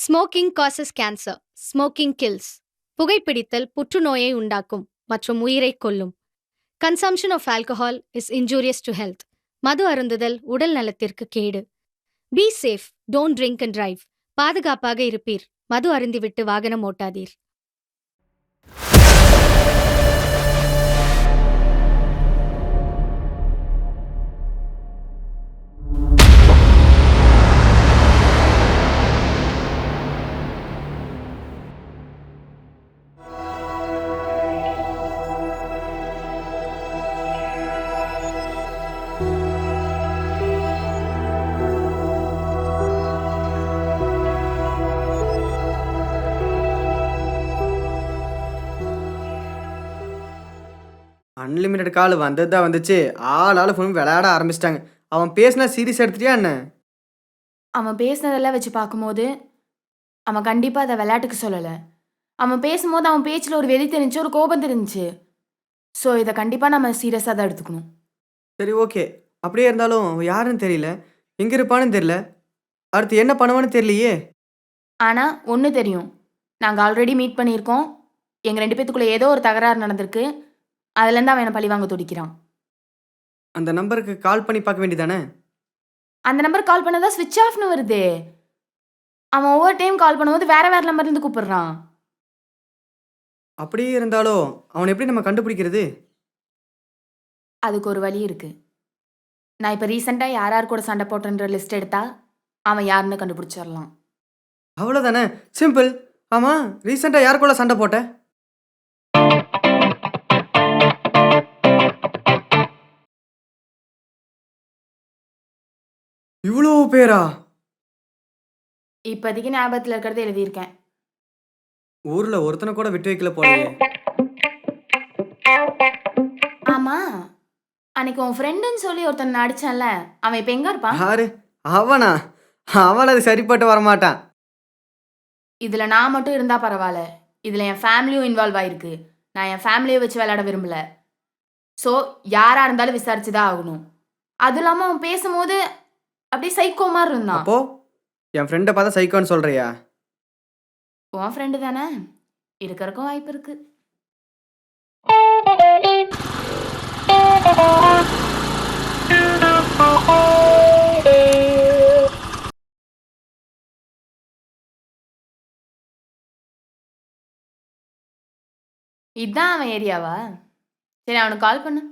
Smoking causes cancer. Smoking kills. புகைப்பிடித்தல் புற்றுநோயை உண்டாக்கும் மற்றும் உயிரைக் கொல்லும். Consumption of alcohol is injurious to health. மது அருந்துதல் உடல் நலத்திற்கு கேடு. Be safe, don't drink and drive. பாதுகாப்பாக இருப்பீர். மது அருந்திவிட்டு வாகனம் ஓட்டாதீர். அன்லிமிட்டெட் கால் வந்தது தான் வந்துச்சு. ஆள் ஃபோன் விளையாட ஆரம்பிச்சிட்டாங்க. அவன் பேசினா சீரியஸ் எடுத்துட்டியா என்ன? அவன் பேசினதெல்லாம் வச்சு பார்க்கும்போது அவன் கண்டிப்பாக அதை விளையாட்டுக்கு சொல்லலை. அவன் பேசும்போது அவன் பேச்சில் ஒரு வெறி தெரிஞ்சு, ஒரு கோபம் தெரிஞ்சுச்சு. ஸோ இதை கண்டிப்பாக நம்ம சீரியஸாக தான் எடுத்துக்கணும். சரி, ஓகே. அப்படியே இருந்தாலும் அவன் யாருன்னு தெரியல, எங்கே இருப்பான்னு தெரியல, அடுத்து என்ன பண்ணுவான்னு தெரியலையே. ஆனால் ஒன்று தெரியும், நாங்கள் ஆல்ரெடி மீட் பண்ணியிருக்கோம். எங்கள் 2 பேத்துக்குள்ளே ஏதோ ஒரு தகராறு நடந்திருக்கு. அதுலேருந்து அவன் என்னை பழிவாங்க துடிக்கிறான். அந்த நம்பருக்கு கால் பண்ணி பார்க்க வேண்டியதானே? அந்த நம்பர் கால் பண்ணதான் ஸ்விட்ச் ஆஃப்னு வருது. அவன் ஒவ்வொரு டைம் கால் பண்ணும்போது வேற வேற நம்பர்லேருந்து கூப்பிடுறான். அப்படியே இருந்தாலும் அவனை எப்படி நம்ம கண்டுபிடிக்கிறது? அதுக்கு ஒரு வழி இருக்கு. நான் இப்போ ரீசெண்டாக யார் யார் கூட சண்டை போட்டேன்ற லிஸ்ட் எடுத்தா அவன் யாருன்னு கண்டுபிடிச்சிடலாம். அவ்வளோதானே, சிம்பிள். ஆமாம், ரீசெண்டாக யார் கூட சண்டை போட்ட? இவ்வளோ பேரா? இப்போதைக்கு ஞாபகத்தில் இருக்கிறத எழுதியிருக்கேன். ஊரில் ஒருத்தனை கூட விட்டு வைக்கல போலயே. ஆமாம், அன்னைக்கு உன் ஃப்ரெண்டுன்னு சொல்லி ஒருத்தன் நடிச்சான்ல, அவன் இப்போ எங்கே இருப்பான்? யாரு அவனா? அவன் அது சரிப்பட்டு வரமாட்டான். இதில் நான் மட்டும் இருந்தால் பரவாயில்ல, இதில் என் ஃபேமிலியும் இன்வால்வ் ஆகிருக்கு. நான் என் ஃபேமிலியை வச்சு விளையாட விரும்பல. ஸோ யாராக இருந்தாலும் விசாரிச்சு தான் ஆகணும். அதுவும் இல்லாமல் அவன் பேசும்போது அப்படியே சைக்கோ மாதிரி இருந்தான். அப்போ என் ஃப்ரெண்டை பார்த்தா சைக்கோன்னு சொல்றியா? உன் ஃப்ரெண்டு தானே, இருக்கிறக்கும் வாய்ப்பு இருக்கு. இதுதான் அவன் ஏரியாவா? சரி, அவனுக்கு கால் பண்ணு.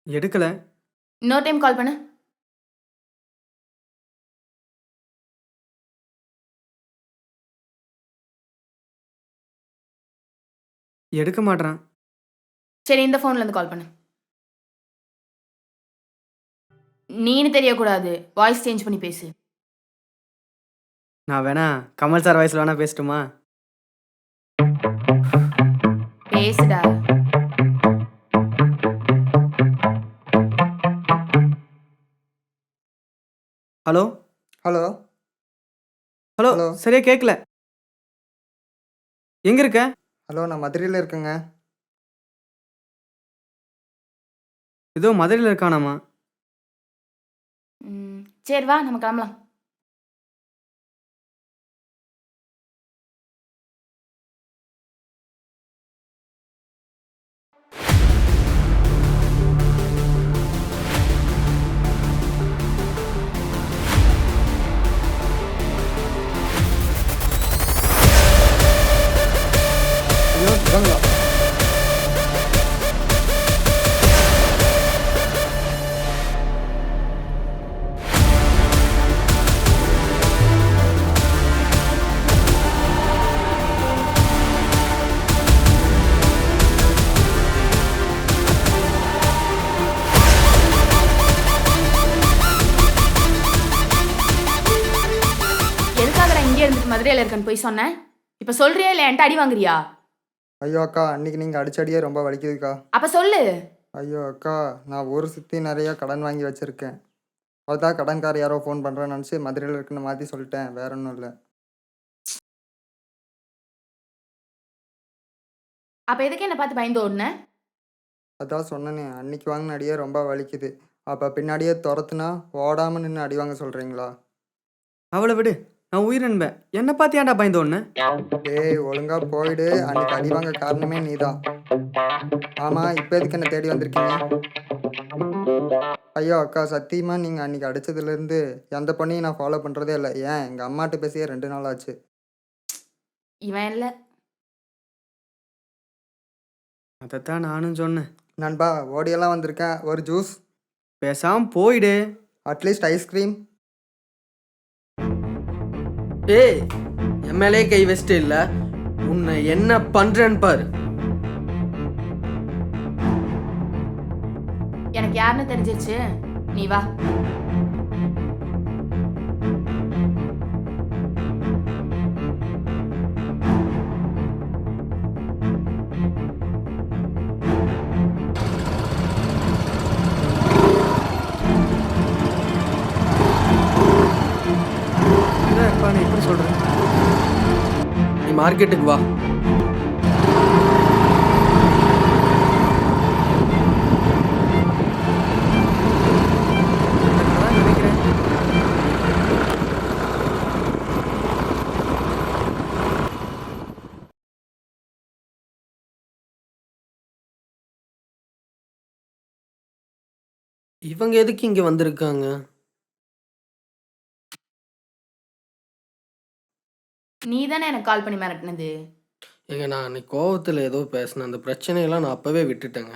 எடுக்கல. இன்னொரு டைம் கால் பண்ணு. எடுக்க மாட்றான். சரி, இந்த ஃபோன்லேருந்து கால் பண்ணு. நீனு தெரியக்கூடாது, வாய்ஸ் சேஞ்ச் பண்ணி பேசு. நான் வேணா கமல் சார் வயசில் வேணா பேசட்டுமா? பேசுடா. Hello hello hello. ஹலோ. சரியா கேட்கல. எங்கே இருக்க? ஹலோ, நான் மதுரையில் இருக்கேங்க. ஏதோ மதுரையில் இருக்கானாமா. சரி வா, நம்ம கிளம்பலாம். ஐயோ, இவங்களா? எதுக்காக நான் இங்கே இருந்துட்டு மதுரையில் இருக்கேன்னு போய் சொன்னேன்? இப்போ சொல்றியா இல்லை என்கிட்ட அடி வாங்குறியா? ஐயோ அக்கா, அன்னைக்கு நீங்கள் அடிச்சடியே ரொம்ப வலிக்குதுக்கா. அப்போ சொல்லு. ஐயோ அக்கா, நான் ஊர் சுற்றி நிறையா கடன் வாங்கி வச்சுருக்கேன். அதான் கடன்கார யாரோ ஃபோன் பண்ணுறேன்னு நினச்சி மதுரையில் இருக்குன்னு மாற்றி சொல்லிட்டேன், வேற ஒன்றும் இல்லை. அப்போ எதுக்கு என்னை பார்த்து பயந்து ஓடுன? அதான் சொன்னேனே, அன்னைக்கு வாங்கின அடியே ரொம்ப வலிக்குது. அப்போ பின்னாடியே துரத்துனா ஓடாமல் நின்று அடி வாங்க சொல்கிறீங்களா? அவளை விடு, நான் உயிர் நண்பேன். என்னை பார்த்து ஏன்டா பயந்து ஒன்று? டேய் ஒழுங்கா போயிடு, அன்னைக்கு அடி வாங்க காரணமே நீதான். ஆமாம், இப்போ எதுக்கு என்ன தேடி வந்திருக்கீங்க? ஐயோ அக்கா, சத்தியமாக நீங்கள் அன்னைக்கு அடித்ததுலேருந்து எந்த பொண்ணையும் நான் ஃபாலோ பண்ணுறதே இல்லை. ஏன் எங்கள் அம்மாட்ட பேசியே 2 நாள் ஆச்சு. இவன் இல்லை. அதைத்தான் நானும் சொன்னேன். நண்பா, ஓடியெல்லாம் வந்திருக்கேன். ஒரு ஜூஸ், பேசாம போயிடு. At least ice cream. ஏய், எம்எல்ஏ கை வச்சுட்டு இல்ல, உன்னை என்ன பண்றேன்னு பாரு. எனக்கு யாருன்னு தெரிஞ்சிருச்சு, நீ வா. என்னப்பா நீ இப்படி சொல்ற? நீ மார்க்கெட்டுக்கு வா. நான் நினைக்கிறேன். இவங்க எதுக்கு இங்க வந்திருக்காங்க? நீ தானே எனக்கு கால் பண்ணி மிரட்டினது. ஏங்க, நான் அன்னைக்கு கோவத்தில் ஏதோ பேசினேன். அந்த பிரச்சனையெல்லாம் நான் அப்பவே விட்டுட்டேங்க.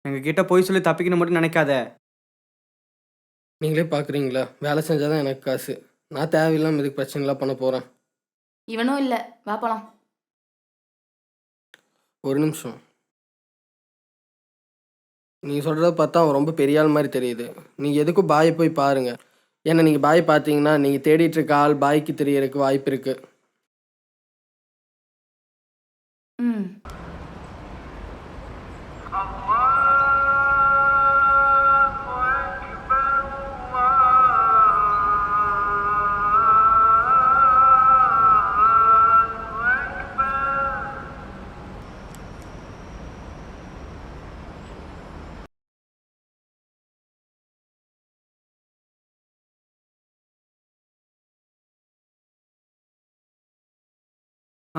எங்ககிட்ட போய் சொல்லி தப்பிக்கணும் மட்டும் நினைக்காத. நீங்களே பார்க்குறீங்களா, வேலை செஞ்சாதான் எனக்கு காசு. நான் தேவையில்லாமல் இதுக்கு பிரச்சனைலாம் பண்ண போகிறேன். இவனும் இல்லை, வா போலாம். ஒரு நிமிஷம். நீங்கள் சொல்கிறத பார்த்தா அவன் ரொம்ப பெரிய ஆள் மாதிரி தெரியுது. நீங்கள் எதுக்கும் பாயை போய் பாருங்கள். ஏன்னா நீங்கள் பாய் பார்த்தீங்கன்னா நீங்கள் தேடிட்டு இருக்க ஆள் பாய்க்கு தெரியறதுக்கு வாய்ப்பு இருக்கு. ம்.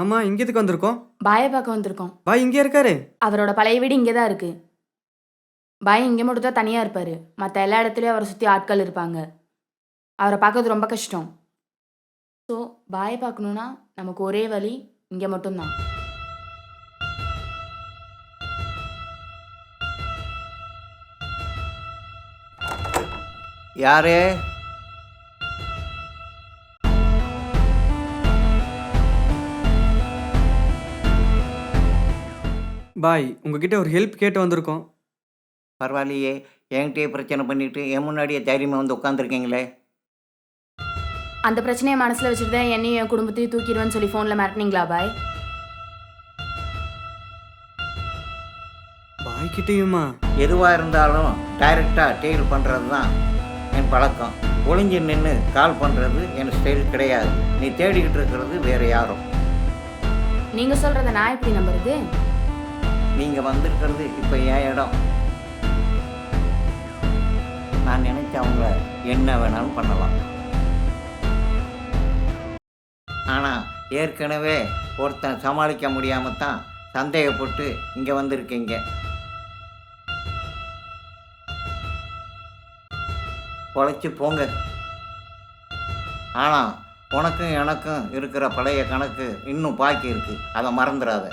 ஆமா, இங்க எதுக்கு வந்திருக்கோம்? பாயை பார்க்க வந்திருக்கோம். பாய் இங்கே இருக்காரு. அவரோட பழைய வீடு இங்கே தான் இருக்கு. பாய் இங்கே மட்டும் தான் தனியாக இருப்பார். மற்ற எல்லா இடத்துலையும் அவரை சுற்றி ஆட்கள் இருப்பாங்க. அவரை பார்க்கறது ரொம்ப கஷ்டம். ஸோ பாயை பார்க்கணுன்னா நமக்கு ஒரே வழி இங்கே மட்டும்தான். யாரு? பாய் உங்ககிட்ட ஒரு ஹெல்ப் கேட்டு வந்திருக்கோம். பரவாயில்லையே, என்கிட்டயே பிரச்சனை பண்ணிட்டு என் முன்னாடியே தைரியமாக வந்து உட்காந்துருக்கீங்களே. அந்த பிரச்சனையை மனசில் வச்சுட்டு தான் என்னையும் என் குடும்பத்தையும் தூக்கிடுவேன்னு சொல்லி ஃபோனில் மிரட்டினீங்களா பாய்? பாய் கிட்டேயுமா? எதுவாக இருந்தாலும் டைரெக்டாக டீல் பண்ணுறது தான் என் பழக்கம். ஒளிஞ்சு நின்று கால் பண்ணுறது என் ஸ்டைல் கிடையாது. நீ தேடிக்கிட்டு இருக்கிறது வேறு யாரும். நீங்கள் சொல்கிறத நான் எப்படி நம்புறது? நீங்கள் வந்திருக்கிறது இப்போ என் இடம். நான் நினைச்ச அவங்கள என்ன வேணாலும் பண்ணலாம். ஆனால் ஏற்கனவே ஒருத்தன் சமாளிக்க முடியாமல் தான் சந்தேகப்பட்டு இங்கே வந்திருக்கீங்க. பொழைச்சி போங்க. ஆனால் உனக்கும் எனக்கும் இருக்கிற பழைய கணக்கு இன்னும் பாக்கி இருக்கு, அதை மறந்துடாத.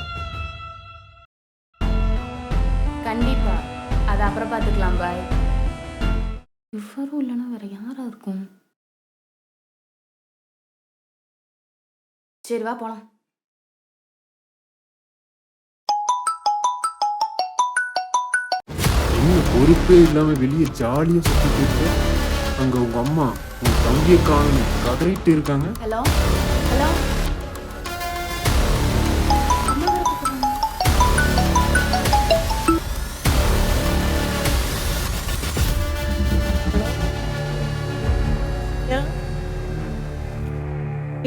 கண்டிப்பா, அதை அப்புறம் பார்த்துக்கலாம் பாய். இவரும் இல்லைன்னா வேற யாரா இருக்கும்? சரி வா போலாம். என்ன பொறுப்பே இல்லாம வெளியே ஜாலியா சுத்திட்டு இருக்க. அங்க உங்க அம்மா உன் தம்பியை காணும் கதறிட்டு இருக்காங்க. Hello hello.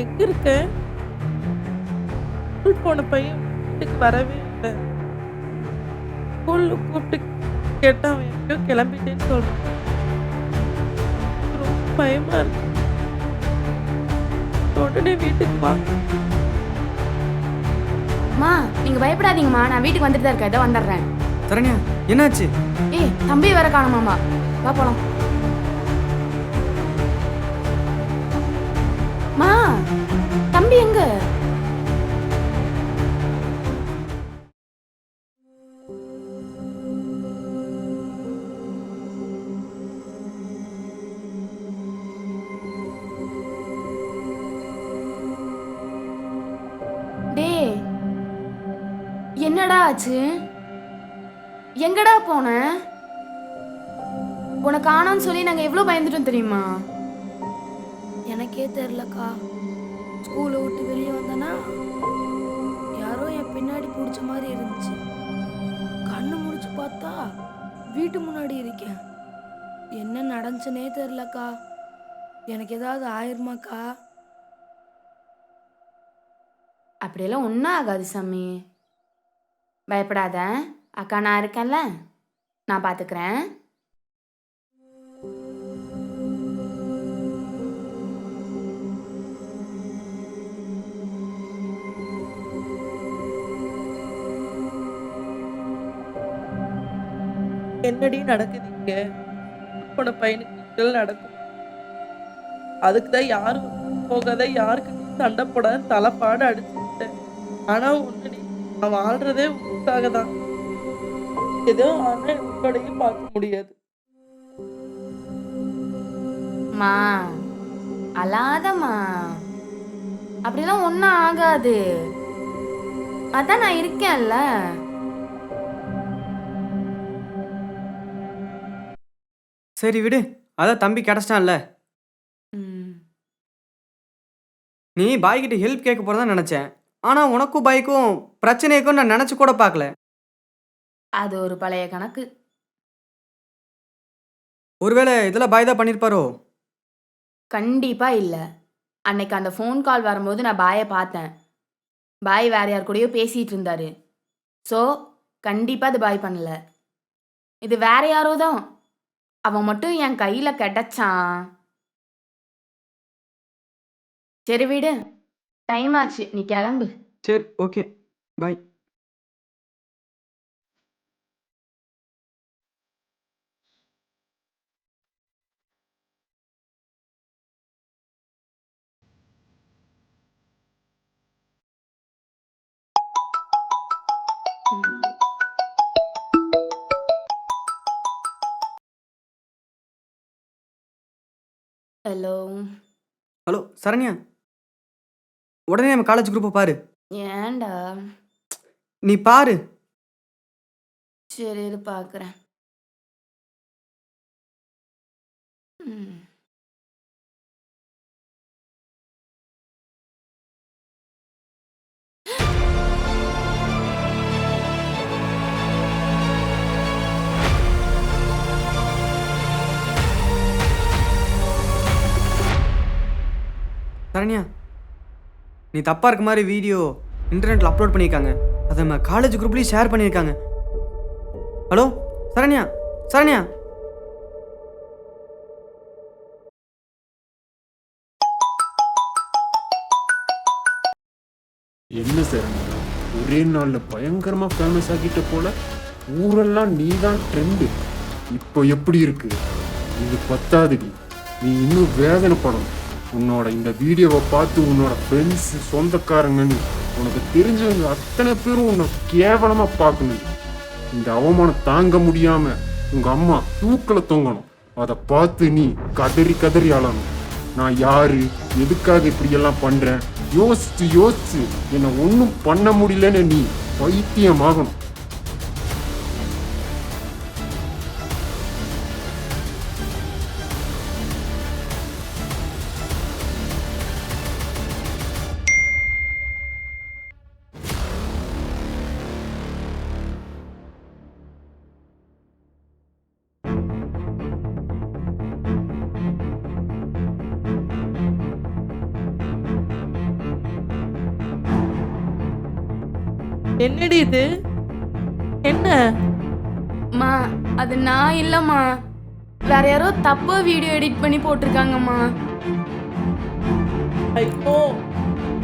எங்க இருக்க? ஸ்கூல் போன பையன் வீட்டுக்கு வரவே இல்லை. ஸ்கூல்ல கூப்பிட்டு கேட்டா அவன் எங்கேயோ கிளம்பிட்டேன்னு சொல்றான். ரொம்ப பயமா இருக்கு. உடனே வீட்டுக்கு வா. அம்மா நீங்க பயப்படாதீங்கம்மா, நான் வீட்டுக்கு வந்துட்டு தான் இருக்கேன், இதோ வந்துடுறேன். சரண்யா என்னாச்சு? ஏய் தம்பி வேற காணுமாம்மா, வா போலாம். மா தம்பி எங்க? டேய் என்னடா ஆச்சு? எங்கடா போன? உனக்கு காணோன்னு சொல்லி நாங்க எவ்வளவு பயந்துட்டோம் தெரியுமா? எனக்கே தெரிலக்கா. ஸ்கூலை விட்டு வெளியே வந்தேன்னா யாரோ என் பின்னாடி பிடிச்ச மாதிரி இருந்துச்சு. கண்ணு முடிச்சு பார்த்தா வீட்டு முன்னாடி இருக்கேன். என்ன நடந்துச்சுனே தெரிலக்கா. எனக்கு ஏதாவது ஆயிருமாக்கா? அப்படியெல்லாம் ஒன்றும் ஆகாது சாமி, பயப்படாத. அக்கா நான் இருக்கேன்ல, நான் பார்த்துக்கிறேன். என்னடி நடக்குது இங்க? உன பையனுக்கு இதெல்லாம் நடக்கும். அதுக்குதான் யாரும் போகாத, யாருக்கு சண்டை போட தலைப்பாடு அடிச்சுட்டேன். ஆனா ஒண்ணுடி, நான் வாழ்றதே உனக்காக தான். ஏதோ ஆனா உங்களோடையும் பார்க்க முடியாது. மா அழாதம்மா, அப்படிலாம் ஒன்றும் ஆகாது. அதான் நான் இருக்கேன்ல. சரி விடு, அதான் தம்பி கிடச்சிட்டான்ல. ம். நீ பாய்கிட்ட ஹெல்ப் கேட்க போறதா நினைச்சேன். ஆனா உனக்கும் பாய்க்கும் பிரச்சனை இருக்குன்னு நான் நினைச்சு கூட பார்க்கல. அது ஒரு பழைய கணக்கு. ஒருவேளை இதெல்லாம் பாய் தான் பண்ணியிருப்பாரோ? கண்டிப்பா இல்லை. அன்னைக்கு அந்த ஃபோன் கால் வரும்போது நான் பாயை பார்த்தேன். பாய் வேற யார் கூடயோ பேசிட்டு இருந்தாரு. ஸோ கண்டிப்பா அது பாய் பண்ணல, இது வேற யாரோ தான். அவன் மட்டும் என் கையில கிடைச்சான். சரி விடு, டைம் ஆச்சு, நீ கிளம்பு. சரி okay bye. Hello. Hello Saranya, உடனே நம்ம காலேஜ் குரூப்பை பாரு. ஏன்டா? நீ பாரு. சரி இரு பார்க்குறேன். ம். சரண்யா, நீ தப்பா இருக்க மாதிரி வீடியோ இன்டர்நெட்ல அப்லோட் பண்ணியிருக்காங்க. அதை நம்ம காலேஜ் குரூப்லயும் ஷேர் பண்ணியிருக்காங்க. ஹலோ சரண்யா, சரண்யா. என்ன சார் ஒரே நாள்ல பயங்கரமா ஃபேமஸ் ஆகிட்ட போல. ஊரெல்லாம் நீதான் ட்ரெண்டு. இப்போ எப்படி இருக்கு? இது பத்தாதுடி, நீ இன்னும் வேதனைப்படணும். உன்னோட இந்த வீடியோவை பார்த்து உன்னோட ஃப்ரெண்ட்ஸ், சொந்தக்காரங்கன்னு உனக்கு தெரிஞ்சவங்க அத்தனை பேரும் உன்னை கேவலமா பார்க்கணும். இந்த அவமானம் தாங்க முடியாம உங்க அம்மா தூக்கில் தொங்கணும். அதை பார்த்து நீ கதறி கதறி அழணும். நான் யாரு, எதுக்காக இப்படி எல்லாம் பண்றேன் யோசிச்சு யோசிச்சு என்னை ஒன்றும் பண்ண முடியலன்னு நீ பைத்தியமாகணும். என்னடி இது? என்ன மா அது நான் இல்லம்மா, வேற யாரோ தப்பா வீடியோ எடிட் பண்ணி போட்டிருக்காங்கம்மா. ஐயோ,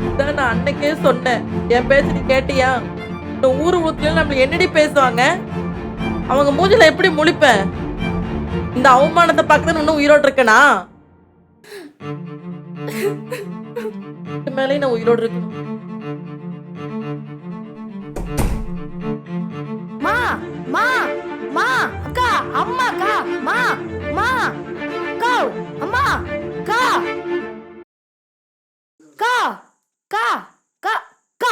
இதான் நான் அன்னைக்கே சொன்னேன். என் பேச்சு நீ கேட்டியா? இந்த ஊரு ஊத்துல நம்மள என்னடி பேசுவாங்க? அவங்க மூஞ்சில எப்படி முழிப்பேன்? இந்த அவமானத்தை பார்க்கறது இன்னும் உயிரோடு இருக்கனா? மேலே நான் உயிரோடு இருக்கணும். மா மா மா அக்கா அம்மா அக்கா மா மா அக்கா அம்மா அக்கா அக்கா அக்கா அக்கா அக்கா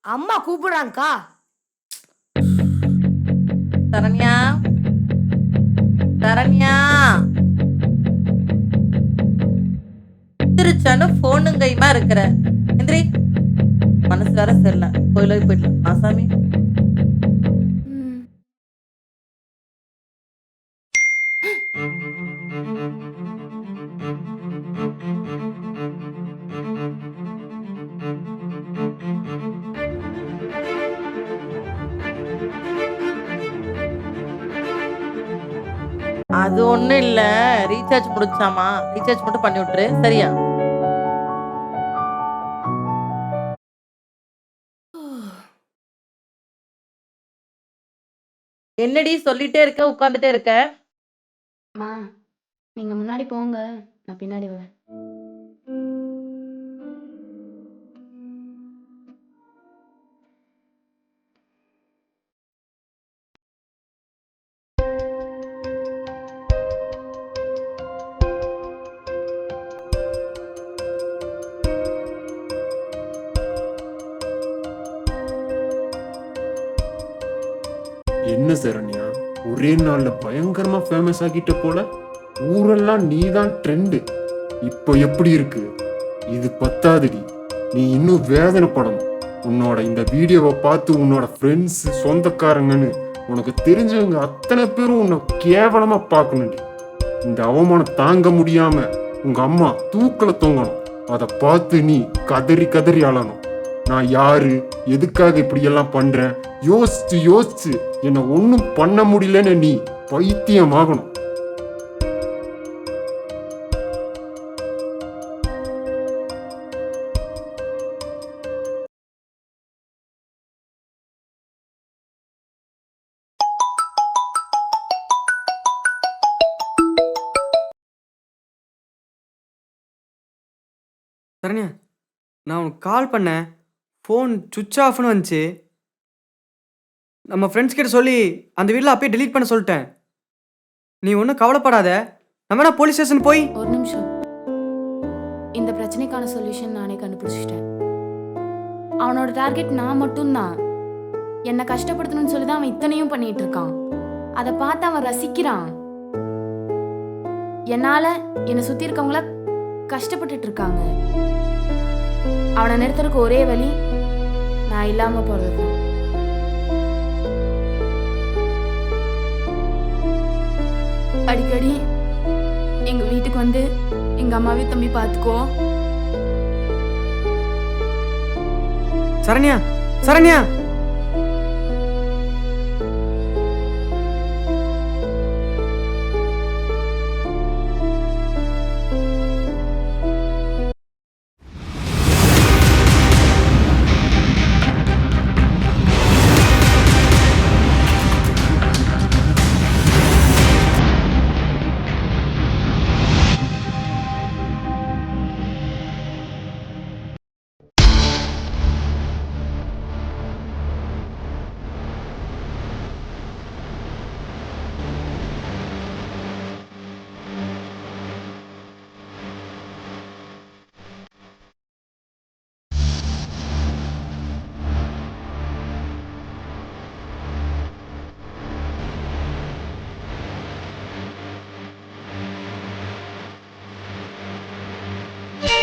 அம்மா கூப்பிடுறாங்கக்கா. சரண்யா, சரண்யா திருச்சானு போனும் கைமா இருக்கிற எந்திரி. மனசு வேற சரியில்ல, கோயிலுக்கு போயிடலாம். ஆசாமி அது ஒண்ணும் இல்ல, ரீசார்ஜ் முடிச்சாமா, ரீசார்ஜ் மட்டும் பண்ணி விட்டுரு சரியா? என்னடி சொல்லிட்டே இருக்க, உட்கார்ந்துட்டே இருக்க? மா நீங்க முன்னாடி போங்க, நான் பின்னாடி வரேன். என்ன சரண்யா, ஒரே நாள்ல பயங்கரமா ஃபேமஸ் ஆகிட்ட போல. ஊரெல்லாம் நீதான் ட்ரெண்டு. இப்போ எப்படி இருக்கு? இது பத்தாதுடி, நீ இன்னும் வேதனைப்படணும். உன்னோட இந்த வீடியோவை பார்த்து உன்னோட ஃப்ரெண்ட்ஸ், சொந்தக்காரங்கன்னு உனக்கு தெரிஞ்சவங்க அத்தனை பேரும் உன்னை கேவலமா பார்க்கணும்டி. இந்த அவமானம் தாங்க முடியாம உங்க அம்மா தூக்கல தொங்கணும். அதை பார்த்து நீ கதறி கதறி அழணும். நான் யாரு, எதுக்காக இப்படி எல்லாம் பண்றேன் யோசிச்சு யோசிச்சு என்ன ஒன்னும் பண்ண முடியலன்னு நீ பைத்தியமாகணும். சரண்யா, நான் உனக்கு கால் பண்ணேன், ஃபோன் சுவிட்ச் ஆஃப்னு வந்துச்சு. நம்ம ஃப்ரெண்ட்ஸ் கிட்ட சொல்லி அந்த வீட்டில் அப்பயே டெலீட் பண்ண சொல்லிட்டேன். நீ ஒன்றும் கவலைப்படாத, நம்ம வேணா போலீஸ் ஸ்டேஷன் போய். ஒரு நிமிஷம், இந்த பிரச்சனைக்கான சொல்யூஷன் நானே கண்டுபிடிச்சிட்டேன். அவனோட டார்கெட் நான் மட்டும்தான். என்னை கஷ்டப்படுத்தணும்னு சொல்லி தான் அவன் இத்தனையும் பண்ணிட்டு இருக்கான். அதை பார்த்து அவன் ரசிக்கிறான். என்னால என்னை சுத்தி இருக்கவங்கள கஷ்டப்பட்டுட்டு இருக்காங்க. அவனை நிறுத்துறதுக்கு ஒரே வழி நான் இல்லாம போறது. அடிக்கடி எங்க வீட்டுக்கு வந்து எங்க அம்மாவையும் தம்பி பார்த்துக்கோ. சரண்யா, சரண்யா.